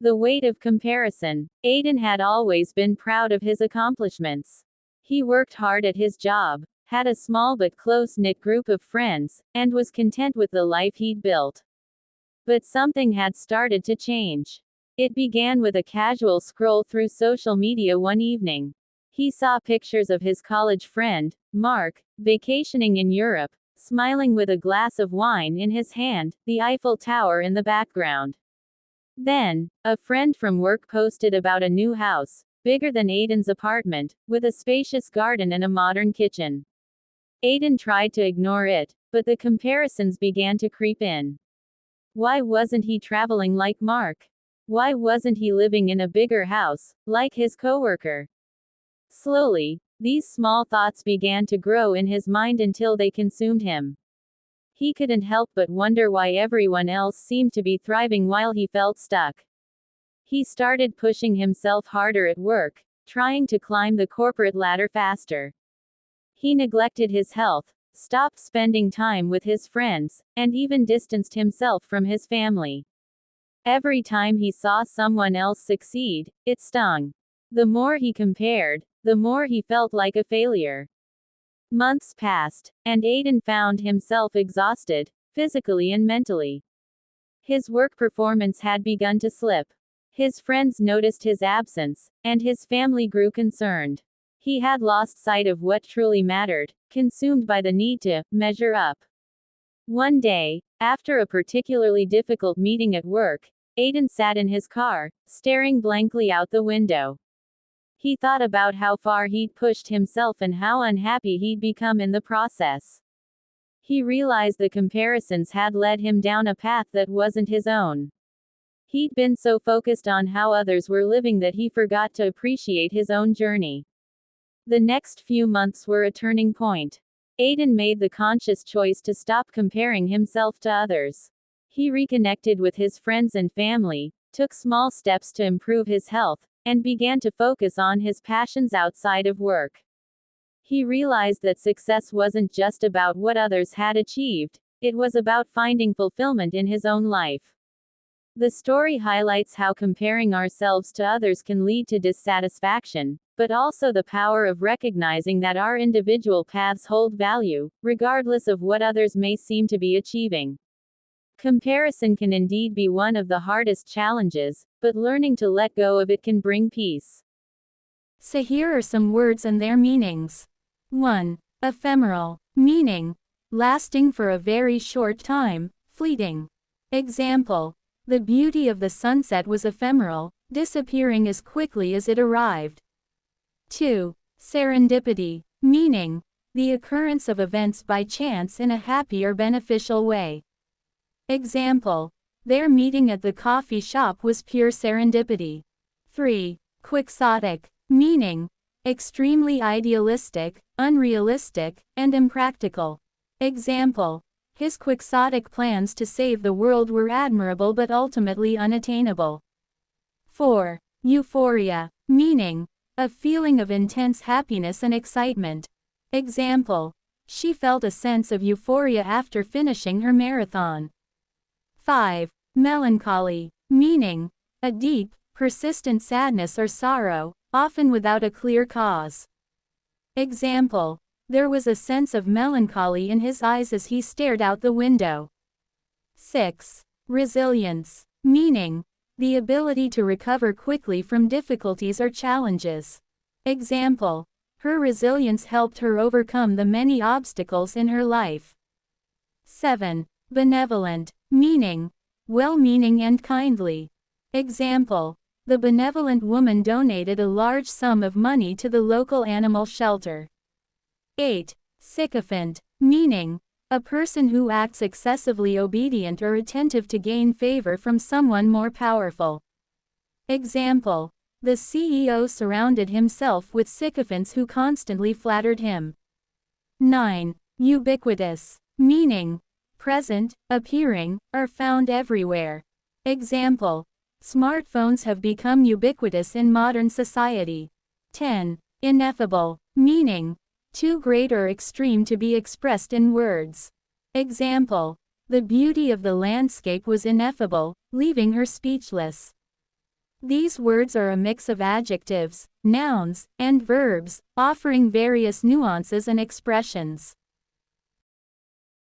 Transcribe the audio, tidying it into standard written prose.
The weight of comparison. Aiden had always been proud of his accomplishments. He worked hard at his job, had a small but close-knit group of friends, and was content with the life he'd built. But something had started to change. It began with a casual scroll through social media one evening. He saw pictures of his college friend, Mark, vacationing in Europe, smiling with a glass of wine in his hand, the Eiffel Tower in the background. Then, a friend from work posted about a new house, bigger than Aiden's apartment, with a spacious garden and a modern kitchen. Aiden tried to ignore it, but the comparisons began to creep in. Why wasn't he traveling like Mark? Why wasn't he living in a bigger house, like his coworker? Slowly, these small thoughts began to grow in his mind until they consumed him. He couldn't help but wonder why everyone else seemed to be thriving while he felt stuck. He started pushing himself harder at work, trying to climb the corporate ladder faster. He neglected his health, stopped spending time with his friends, and even distanced himself from his family. Every time he saw someone else succeed, it stung. The more he compared, the more he felt like a failure. Months passed, and Aiden found himself exhausted, physically and mentally. His work performance had begun to slip. His friends noticed his absence, and his family grew concerned. He had lost sight of what truly mattered, consumed by the need to measure up. One day, after a particularly difficult meeting at work, Aiden sat in his car, staring blankly out the window. He thought about how far he'd pushed himself and how unhappy he'd become in the process. He realized the comparisons had led him down a path that wasn't his own. He'd been so focused on how others were living that he forgot to appreciate his own journey. The next few months were a turning point. Aiden made the conscious choice to stop comparing himself to others. He reconnected with his friends and family, took small steps to improve his health, and began to focus on his passions outside of work. He realized that success wasn't just about what others had achieved, it was about finding fulfillment in his own life. The story highlights how comparing ourselves to others can lead to dissatisfaction, but also the power of recognizing that our individual paths hold value, regardless of what others may seem to be achieving. Comparison can indeed be one of the hardest challenges, but learning to let go of it can bring peace. So here are some words and their meanings. 1. Ephemeral. Meaning: lasting for a very short time, fleeting. Example: the beauty of the sunset was ephemeral, disappearing as quickly as it arrived. 2. Serendipity. Meaning: the occurrence of events by chance in a happy or beneficial way. Example: their meeting at the coffee shop was pure serendipity. 3. Quixotic. Meaning: extremely idealistic, unrealistic, and impractical. Example: his quixotic plans to save the world were admirable but ultimately unattainable. 4. Euphoria. Meaning: a feeling of intense happiness and excitement. Example: she felt a sense of euphoria after finishing her marathon. 5. Melancholy. Meaning: a deep, persistent sadness or sorrow, often without a clear cause. Example: there was a sense of melancholy in his eyes as he stared out the window. 6. Resilience. Meaning: the ability to recover quickly from difficulties or challenges. Example: her resilience helped her overcome the many obstacles in her life. 7. Benevolent. Meaning: well-meaning and kindly. Example: the benevolent woman donated a large sum of money to the local animal shelter. 8. Sycophant. Meaning: a person who acts excessively obedient or attentive to gain favor from someone more powerful. Example: the CEO surrounded himself with sycophants who constantly flattered him. 9. Ubiquitous. Meaning: present, appearing, or found everywhere. Example: smartphones have become ubiquitous in modern society. 10. Ineffable. Meaning: too great or extreme to be expressed in words. Example: the beauty of the landscape was ineffable, leaving her speechless. These words are a mix of adjectives, nouns, and verbs, offering various nuances and expressions.